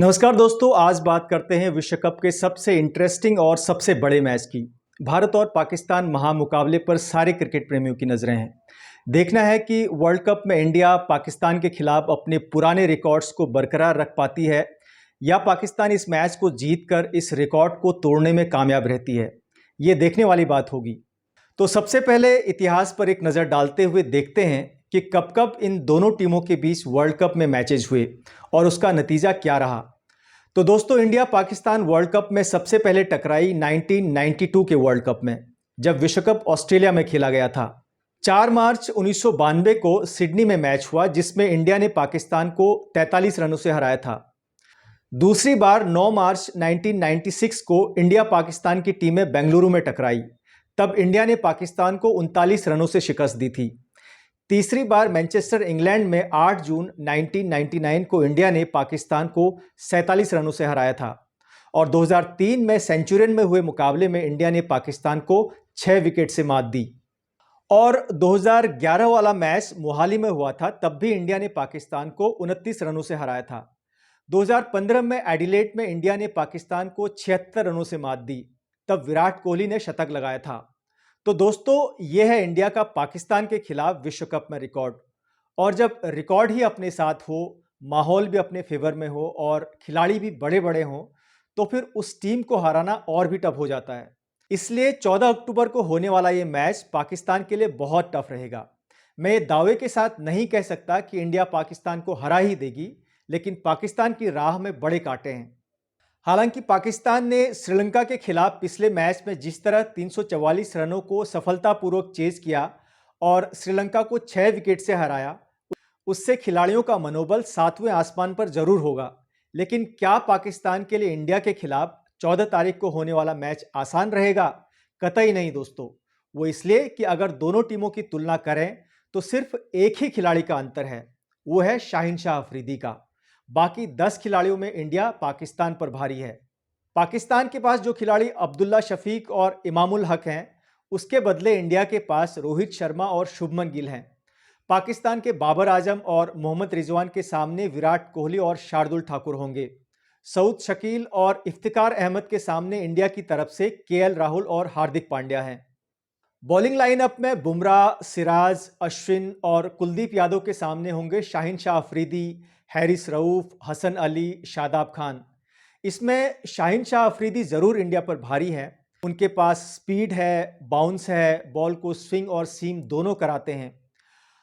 नमस्कार दोस्तों, आज बात करते हैं विश्व कप के सबसे इंटरेस्टिंग और सबसे बड़े मैच की। भारत और पाकिस्तान महामुकाबले पर सारे क्रिकेट प्रेमियों की नज़रें हैं। देखना है कि वर्ल्ड कप में इंडिया पाकिस्तान के खिलाफ अपने पुराने रिकॉर्ड्स को बरकरार रख पाती है या पाकिस्तान इस मैच को जीतकर इस रिकॉर्ड को तोड़ने में कामयाब रहती है। ये देखने वाली बात होगी। तो सबसे पहले इतिहास पर एक नज़र डालते हुए देखते हैं कि कब कब इन दोनों टीमों के बीच वर्ल्ड कप में मैचेज हुए और उसका नतीजा क्या रहा। तो दोस्तों, इंडिया पाकिस्तान वर्ल्ड कप में सबसे पहले टकराई 1992 के वर्ल्ड कप में, जब विश्व कप ऑस्ट्रेलिया में खेला गया था। 4 मार्च 1992 को सिडनी में मैच हुआ जिसमें इंडिया ने पाकिस्तान को 43 रनों से हराया था। दूसरी बार 9 मार्च 1996 को इंडिया पाकिस्तान की टीमें बेंगलुरु में टकराई। तब इंडिया ने पाकिस्तान को 39 रनों से शिकस्त दी थी। तीसरी बार मैनचेस्टर इंग्लैंड में 8 जून 1999 को इंडिया ने पाकिस्तान को 47 रनों से हराया था। और 2003 में सेंचुरियन में हुए मुकाबले में इंडिया ने पाकिस्तान को 6 विकेट से मात दी। और 2011 वाला मैच मोहाली में हुआ था, तब भी इंडिया ने पाकिस्तान को 29 रनों से हराया था। 2015 में एडिलेड में इंडिया ने पाकिस्तान को 76 रनों से मात दी, तब विराट कोहली ने शतक लगाया था। तो दोस्तों, यह है इंडिया का पाकिस्तान के खिलाफ विश्व कप में रिकॉर्ड। और जब रिकॉर्ड ही अपने साथ हो, माहौल भी अपने फेवर में हो और खिलाड़ी भी बड़े बड़े हों, तो फिर उस टीम को हराना और भी टफ हो जाता है। इसलिए 14 अक्टूबर को होने वाला ये मैच पाकिस्तान के लिए बहुत टफ रहेगा। मैं ये दावे के साथ नहीं कह सकता कि इंडिया पाकिस्तान को हरा ही देगी, लेकिन पाकिस्तान की राह में बड़े कांटे हैं। हालांकि पाकिस्तान ने श्रीलंका के खिलाफ पिछले मैच में जिस तरह 344 रनों को सफलतापूर्वक चेज किया और श्रीलंका को 6 विकेट से हराया, उससे खिलाड़ियों का मनोबल 7वें आसमान पर जरूर होगा। लेकिन क्या पाकिस्तान के लिए इंडिया के खिलाफ 14 तारीख को होने वाला मैच आसान रहेगा? कतई नहीं दोस्तों। वो इसलिए कि अगर दोनों टीमों की तुलना करें तो सिर्फ एक ही खिलाड़ी का अंतर है, वो है शाहिन शाह अफरीदी का। बाकी 10 खिलाड़ियों में इंडिया पाकिस्तान पर भारी है। पाकिस्तान के पास जो खिलाड़ी अब्दुल्ला शफीक और इमामुल हक हैं, उसके बदले इंडिया के पास रोहित शर्मा और शुभमन गिल हैं। पाकिस्तान के बाबर आजम और मोहम्मद रिजवान के सामने विराट कोहली और शार्दुल ठाकुर होंगे। सऊद शकील और इफ्तिकार अहमद के सामने इंडिया की तरफ से केएल राहुल और हार्दिक पांड्या हैं। बॉलिंग लाइनअप में बुमराह, सिराज, अश्विन और कुलदीप यादव के सामने होंगे शाहिन शाह अफरीदी, हैरिस रऊफ, हसन अली, शादाब खान। इसमें शाहिन शाह अफरीदी ज़रूर इंडिया पर भारी है। उनके पास स्पीड है, बाउंस है, बॉल को स्विंग और सीम दोनों कराते हैं।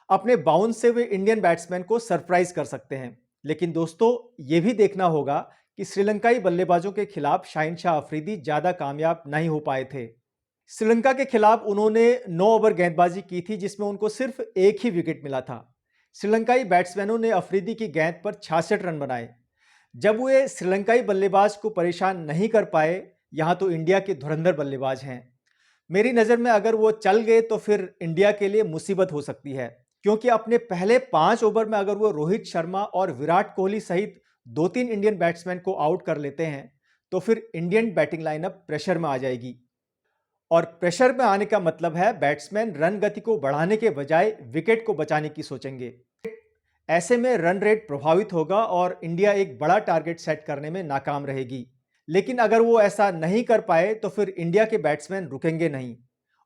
अपने बाउंस से वे इंडियन बैट्समैन को सरप्राइज कर सकते हैं। लेकिन दोस्तों, ये भी देखना होगा कि श्रीलंकाई बल्लेबाजों के खिलाफ शाहिन शाह अफरीदी ज़्यादा कामयाब नहीं हो पाए थे। श्रीलंका के खिलाफ उन्होंने 9 ओवर गेंदबाजी की थी जिसमें उनको सिर्फ एक ही विकेट मिला था। श्रीलंकाई बैट्समैनों ने अफरीदी की गेंद पर 66 रन बनाए। जब वे श्रीलंकाई बल्लेबाज को परेशान नहीं कर पाए, यहाँ तो इंडिया के धुरंधर बल्लेबाज हैं। मेरी नज़र में अगर वो चल गए तो फिर इंडिया के लिए मुसीबत हो सकती है, क्योंकि अपने पहले 5 ओवर में अगर वो रोहित शर्मा और विराट कोहली सहित 2-3 इंडियन बैट्समैन को आउट कर लेते हैं तो फिर इंडियन बैटिंग लाइनअप प्रेशर में आ जाएगी। और प्रेशर में आने का मतलब है बैट्समैन रन गति को बढ़ाने के बजाय विकेट को बचाने की सोचेंगे। ऐसे में रन रेट प्रभावित होगा और इंडिया एक बड़ा टारगेट सेट करने में नाकाम रहेगी। लेकिन अगर वो ऐसा नहीं कर पाए तो फिर इंडिया के बैट्समैन रुकेंगे नहीं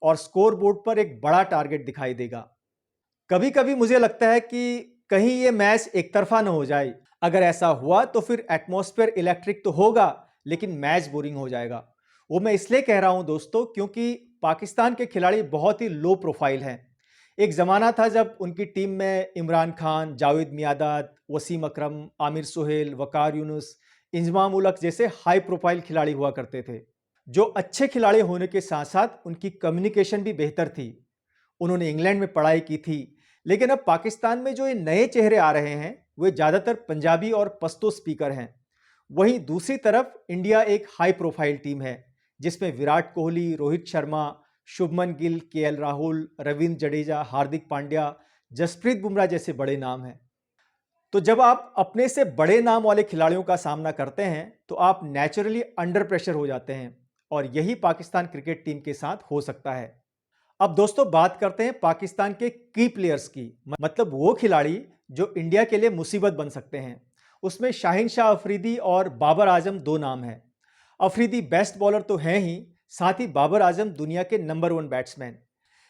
और स्कोर बोर्ड पर एक बड़ा टारगेट दिखाई देगा। कभी कभी मुझे लगता है कि कहीं ये मैच एक तरफा न हो जाए। अगर ऐसा हुआ तो फिर एटमॉस्फेयर इलेक्ट्रिक तो होगा, लेकिन मैच बोरिंग हो जाएगा। वो मैं इसलिए कह रहा हूं दोस्तों, क्योंकि पाकिस्तान के खिलाड़ी बहुत ही लो प्रोफाइल हैं। एक ज़माना था जब उनकी टीम में इमरान खान, जावेद मियांदाद, वसीम अकरम, आमिर सुहेल, वकार यूनुस, इंजमाम उलक जैसे हाई प्रोफाइल खिलाड़ी हुआ करते थे, जो अच्छे खिलाड़ी होने के साथ साथ उनकी कम्युनिकेशन भी बेहतर थी। उन्होंने इंग्लैंड में पढ़ाई की थी। लेकिन अब पाकिस्तान में जो ये नए चेहरे आ रहे हैं, वे ज़्यादातर पंजाबी और पश्तो स्पीकर हैं। वहीं दूसरी तरफ इंडिया एक हाई प्रोफाइल टीम है जिसमें विराट कोहली, रोहित शर्मा, शुभमन गिल, केएल राहुल, रविंद्र जडेजा, हार्दिक पांड्या, जसप्रीत बुमराह जैसे बड़े नाम हैं। तो जब आप अपने से बड़े नाम वाले खिलाड़ियों का सामना करते हैं तो आप नेचुरली अंडर प्रेशर हो जाते हैं, और यही पाकिस्तान क्रिकेट टीम के साथ हो सकता है। अब दोस्तों, बात करते हैं पाकिस्तान के की प्लेयर्स की, मतलब वो खिलाड़ी जो इंडिया के लिए मुसीबत बन सकते हैं। उसमें शाहिन शाह अफरीदी और बाबर आजम दो नाम हैं। अफरीदी बेस्ट बॉलर तो हैं ही, साथ ही बाबर आजम दुनिया के नंबर 1 बैट्समैन।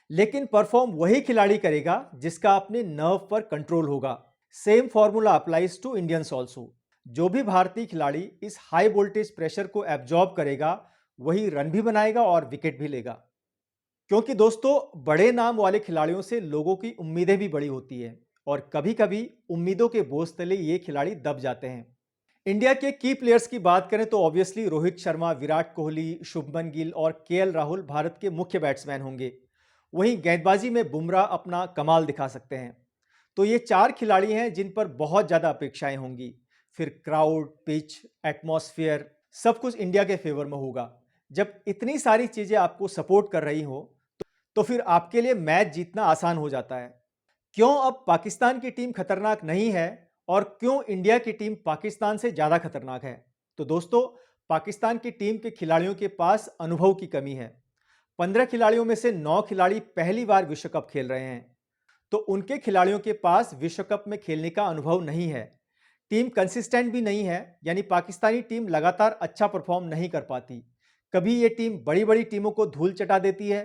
लेकिन परफॉर्म वही खिलाड़ी करेगा जिसका अपने नर्व पर कंट्रोल होगा। Same formula applies to Indians also. जो भी भारतीय खिलाड़ी इस हाई वोल्टेज प्रेशर को एब्जॉर्ब करेगा, वही रन भी बनाएगा और विकेट भी लेगा। क्योंकि दोस्तों, बड़े नाम वाले खिलाड़ियों से लोगों की उम्मीदें भी बड़ी होती है और कभी-कभी उम्मीदों के बोझ तले ये खिलाड़ी दब जाते हैं। इंडिया के की प्लेयर्स की बात करें तो ऑब्वियसली रोहित शर्मा, विराट कोहली, शुभमन गिल और केएल राहुल भारत के मुख्य बैट्समैन होंगे। वहीं गेंदबाजी में बुमराह अपना कमाल दिखा सकते हैं। तो ये 4 खिलाड़ी हैं जिन पर बहुत ज़्यादा अपेक्षाएं होंगी। फिर क्राउड, पिच, एटमॉस्फेयर सब कुछ इंडिया के फेवर में होगा। जब इतनी सारी चीज़ें आपको सपोर्ट कर रही हो, तो फिर आपके लिए मैच जीतना आसान हो जाता है। क्यों अब पाकिस्तान की टीम खतरनाक नहीं है और क्यों इंडिया की टीम पाकिस्तान से ज़्यादा खतरनाक है? तो दोस्तों, पाकिस्तान की टीम के खिलाड़ियों के पास अनुभव की कमी है। 15 खिलाड़ियों में से 9 खिलाड़ी पहली बार विश्व कप खेल रहे हैं, तो उनके खिलाड़ियों के पास विश्व कप में खेलने का अनुभव नहीं है। टीम कंसिस्टेंट भी नहीं है, यानी पाकिस्तानी टीम लगातार अच्छा परफॉर्म नहीं कर पाती। कभी ये टीम बड़ी बड़ी टीमों को धूल चटा देती है,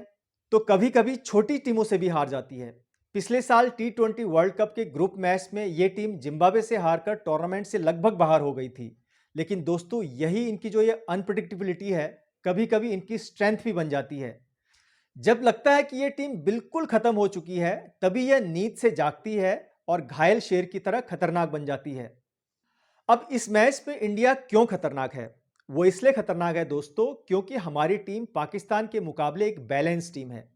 तो कभी कभी छोटी टीमों से भी हार जाती है। पिछले साल टी20 वर्ल्ड कप के ग्रुप मैच में ये टीम जिम्बाब्वे से हारकर टूर्नामेंट से लगभग बाहर हो गई थी। लेकिन दोस्तों, यही इनकी जो ये अनप्रिडिक्टेबिलिटी है, कभी कभी इनकी स्ट्रेंथ भी बन जाती है। जब लगता है कि ये टीम बिल्कुल खत्म हो चुकी है, तभी यह नींद से जागती है और घायल शेर की तरह खतरनाक बन जाती है। अब इस मैच में इंडिया क्यों खतरनाक है? वो इसलिए खतरनाक है दोस्तों, क्योंकि हमारी टीम पाकिस्तान के मुकाबले एक बैलेंस टीम है।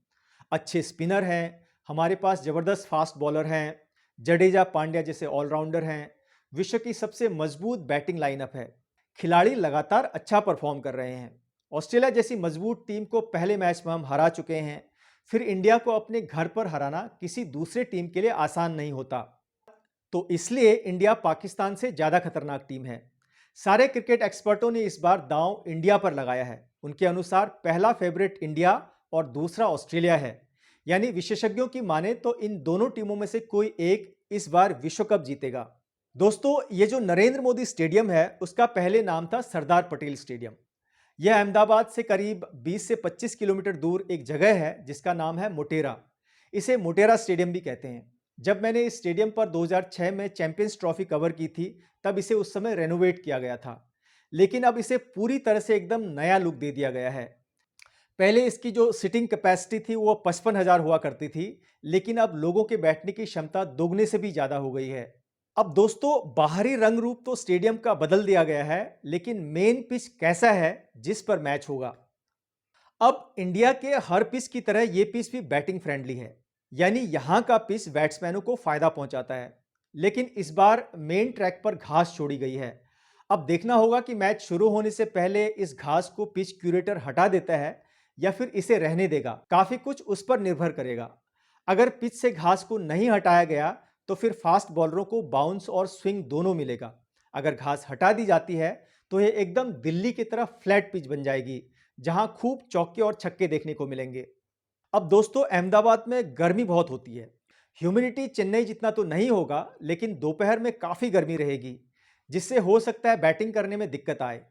अच्छे स्पिनर हैं, हमारे पास जबरदस्त फास्ट बॉलर हैं, जडेजा, पांड्या जैसे ऑलराउंडर हैं, विश्व की सबसे मजबूत बैटिंग लाइनअप है। खिलाड़ी लगातार अच्छा परफॉर्म कर रहे हैं। ऑस्ट्रेलिया जैसी मजबूत टीम को पहले मैच में हम हरा चुके हैं। फिर इंडिया को अपने घर पर हराना किसी दूसरे टीम के लिए आसान नहीं होता। तो इसलिए इंडिया पाकिस्तान से ज्यादा खतरनाक टीम है। सारे क्रिकेट एक्सपर्टों ने इस बार दांव इंडिया पर लगाया है। उनके अनुसार पहला फेवरेट इंडिया और दूसरा ऑस्ट्रेलिया है। यानी विशेषज्ञों की माने तो इन दोनों टीमों में से कोई एक इस बार विश्व कप जीतेगा। दोस्तों, ये जो नरेंद्र मोदी स्टेडियम है, उसका पहले नाम था सरदार पटेल स्टेडियम। यह अहमदाबाद से करीब 20 से 25 किलोमीटर दूर एक जगह है जिसका नाम है मोटेरा। इसे मोटेरा स्टेडियम भी कहते हैं। जब मैंने इस स्टेडियम पर 2006 में चैंपियंस ट्रॉफी कवर की थी, तब इसे उस समय रेनोवेट किया गया था। लेकिन अब इसे पूरी तरह से एकदम नया लुक दे दिया गया है। पहले इसकी जो सिटिंग कैपेसिटी थी वो 55,000 हुआ करती थी, लेकिन अब लोगों के बैठने की क्षमता दोगुने से भी ज़्यादा हो गई है। अब दोस्तों, बाहरी रंग रूप तो स्टेडियम का बदल दिया गया है, लेकिन मेन पिच कैसा है जिस पर मैच होगा? अब इंडिया के हर पिच की तरह ये पिच भी बैटिंग फ्रेंडली है, यानी यहां का पिच बैट्समैनों को फायदा पहुंचाता है। लेकिन इस बार मेन ट्रैक पर घास छोड़ी गई है। अब देखना होगा कि मैच शुरू होने से पहले इस घास को पिच क्यूरेटर हटा देता है या फिर इसे रहने देगा। काफी कुछ उस पर निर्भर करेगा। अगर पिच से घास को नहीं हटाया गया, तो फिर फास्ट बॉलरों को बाउंस और स्विंग दोनों मिलेगा। अगर घास हटा दी जाती है, तो यह एकदम दिल्ली की तरह फ्लैट पिच बन जाएगी, जहां खूब चौके और छक्के देखने को मिलेंगे। अब दोस्तों, अहमदाबाद में गर्मी बहुत होती है। ह्यूमिडिटी चेन्नई जितना तो नहीं होगा, लेकिन दोपहर में काफ़ी गर्मी रहेगी, जिससे हो सकता है बैटिंग करने में दिक्कत आए।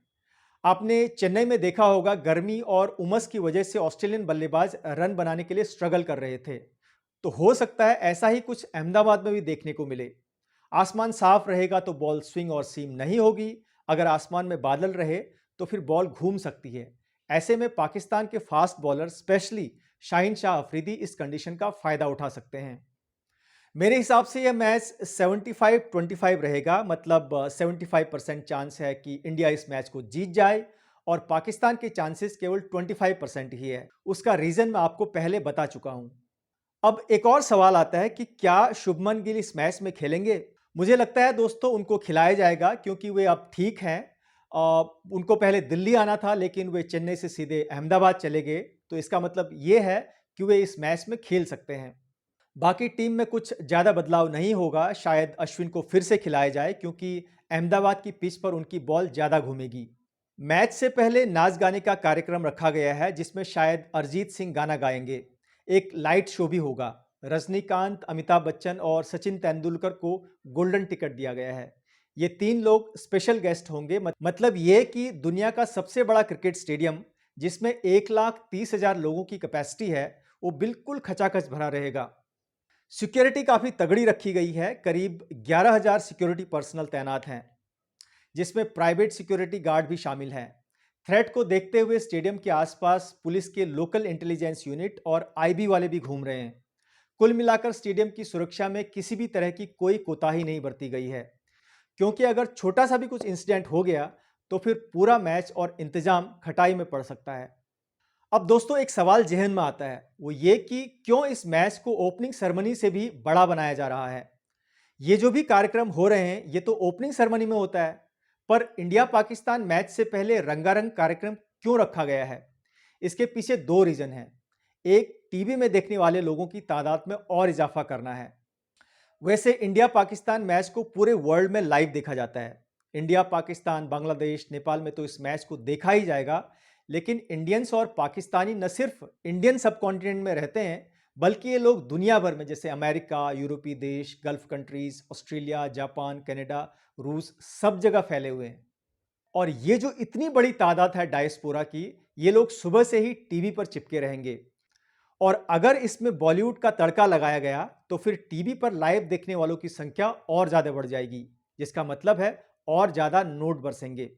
आपने चेन्नई में देखा होगा, गर्मी और उमस की वजह से ऑस्ट्रेलियन बल्लेबाज रन बनाने के लिए स्ट्रगल कर रहे थे। तो हो सकता है ऐसा ही कुछ अहमदाबाद में भी देखने को मिले। आसमान साफ रहेगा तो बॉल स्विंग और सीम नहीं होगी। अगर आसमान में बादल रहे, तो फिर बॉल घूम सकती है। ऐसे में पाकिस्तान के fast bowler, specially Shaheen Shah Afridi, इस कंडीशन का फायदा उठा सकते हैं। मेरे हिसाब से यह मैच 75-25 रहेगा। मतलब 75% चांस है कि इंडिया इस मैच को जीत जाए और पाकिस्तान के चांसेस केवल 25% ही है। उसका रीजन मैं आपको पहले बता चुका हूं। अब एक और सवाल आता है कि क्या शुभमन गिल इस मैच में खेलेंगे? मुझे लगता है दोस्तों, उनको खिलाया जाएगा, क्योंकि वे अब ठीक हैं। उनको पहले दिल्ली आना था, लेकिन वे चेन्नई से सीधे अहमदाबाद चले गए। तो इसका मतलब ये है कि वे इस मैच में खेल सकते हैं। बाकी टीम में कुछ ज़्यादा बदलाव नहीं होगा। शायद अश्विन को फिर से खिलाया जाए, क्योंकि अहमदाबाद की पिच पर उनकी बॉल ज़्यादा घूमेगी। मैच से पहले नाच गाने का कार्यक्रम रखा गया है, जिसमें शायद अरिजीत सिंह गाना गाएंगे। एक लाइट शो भी होगा। रजनीकांत, अमिताभ बच्चन और सचिन तेंदुलकर को गोल्डन टिकट दिया गया है। ये 3 लोग स्पेशल गेस्ट होंगे। मतलब ये कि दुनिया का सबसे बड़ा क्रिकेट स्टेडियम जिसमें 1,30,000 लोगों की कैपेसिटी है, वो बिल्कुल खचाखच भरा रहेगा। सिक्योरिटी काफ़ी तगड़ी रखी गई है, करीब 11,000 सिक्योरिटी पर्सनल तैनात हैं, जिसमें प्राइवेट सिक्योरिटी गार्ड भी शामिल हैं। थ्रेट को देखते हुए स्टेडियम के आसपास पुलिस के लोकल इंटेलिजेंस यूनिट और आईबी वाले भी घूम रहे हैं। कुल मिलाकर स्टेडियम की सुरक्षा में किसी भी तरह की कोई कोताही नहीं बरती गई है, क्योंकि अगर छोटा सा भी कुछ इंसिडेंट हो गया तो फिर पूरा मैच और इंतजाम खटाई में पड़ सकता है। अब दोस्तों एक सवाल जहन में आता है, वो ये कि क्यों इस मैच को ओपनिंग सेरेमनी से भी बड़ा बनाया जा रहा है। ये जो भी कार्यक्रम हो रहे हैं ये तो ओपनिंग सेरेमनी में होता है, पर इंडिया पाकिस्तान मैच से पहले रंगारंग कार्यक्रम क्यों रखा गया है? इसके पीछे दो रीजन हैं। एक, टीवी में देखने वाले लोगों की तादाद में और इजाफा करना है। वैसे इंडिया पाकिस्तान मैच को पूरे वर्ल्ड में लाइव देखा जाता है। इंडिया, पाकिस्तान, बांग्लादेश, नेपाल में तो इस मैच को देखा ही जाएगा, लेकिन इंडियंस और पाकिस्तानी न सिर्फ इंडियन सब कॉन्टिनेंट में रहते हैं, बल्कि ये लोग दुनिया भर में जैसे अमेरिका, यूरोपीय देश, gulf countries, Australia, Japan, Canada, रूस, सब जगह फैले हुए हैं। और ये जो इतनी बड़ी तादाद है डायस्पोरा की, ये लोग सुबह से ही टीवी पर चिपके रहेंगे। और अगर इसमें बॉलीवुड का तड़का लगाया गया तो फिर टीवी पर लाइव देखने वालों की संख्या और ज्यादा बढ़ जाएगी, जिसका मतलब है और ज्यादा नोट बरसेंगे।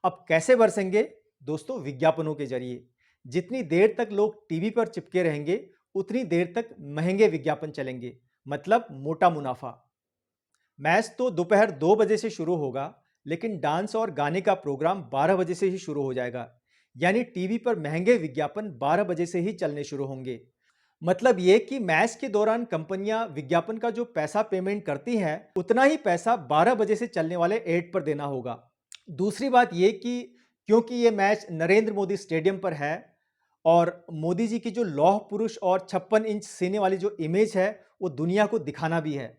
अब कैसे बरसेंगे? दोस्तों, विज्ञापनों के जरिए। जितनी देर तक लोग टीवी पर चिपके रहेंगे उतनी देर तक महंगे विज्ञापन चलेंगे, मतलब मोटा मुनाफा। मैच तो दोपहर 2 बजे से शुरू होगा, लेकिन डांस और गाने का प्रोग्राम 12 बजे से ही शुरू हो जाएगा। यानी टीवी पर महंगे विज्ञापन 12 बजे से ही चलने शुरू होंगे। मतलब ये कि मैच के दौरान कंपनियां विज्ञापन का जो पैसा पेमेंट करती हैं, उतना ही पैसा 12 बजे से चलने वाले एड पर देना होगा। दूसरी बात ये कि क्योंकि ये मैच नरेंद्र मोदी स्टेडियम पर है और मोदी जी की जो लौह पुरुष और 56 इंच सीने वाली जो इमेज है वो दुनिया को दिखाना भी है।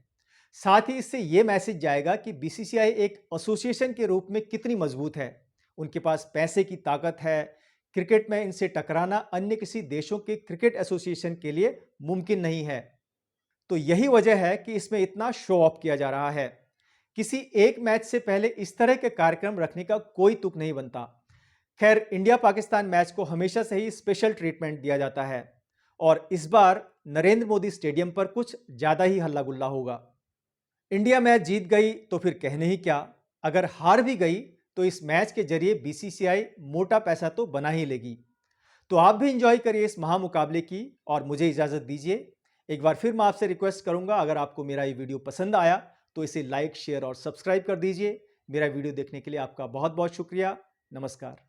साथ ही इससे ये मैसेज जाएगा कि बीसीसीआई एक एसोसिएशन के रूप में कितनी मजबूत है। उनके पास पैसे की ताकत है। क्रिकेट में इनसे टकराना अन्य किसी देशों के क्रिकेट एसोसिएशन के लिए मुमकिन नहीं है। तो यही वजह है कि इसमें इतना शो ऑफ किया जा रहा है। किसी एक मैच से पहले इस तरह के कार्यक्रम रखने का कोई तुक नहीं बनता। खैर, इंडिया पाकिस्तान मैच को हमेशा से ही स्पेशल ट्रीटमेंट दिया जाता है और इस बार नरेंद्र मोदी स्टेडियम पर कुछ ज्यादा ही हल्ला गुल्ला होगा। इंडिया मैच जीत गई तो फिर कहने ही क्या, अगर हार भी गई तो इस मैच के जरिए बीसीसीआई मोटा पैसा तो बना ही लेगी। तो आप भी इंजॉय करिए इस महामुकाबले की और मुझे इजाजत दीजिए। एक बार फिर मैं आपसे रिक्वेस्ट करूंगा, अगर आपको मेरा ये वीडियो पसंद आया तो इसे लाइक, शेयर और सब्सक्राइब कर दीजिए। मेरा वीडियो देखने के लिए आपका बहुत बहुत शुक्रिया। नमस्कार।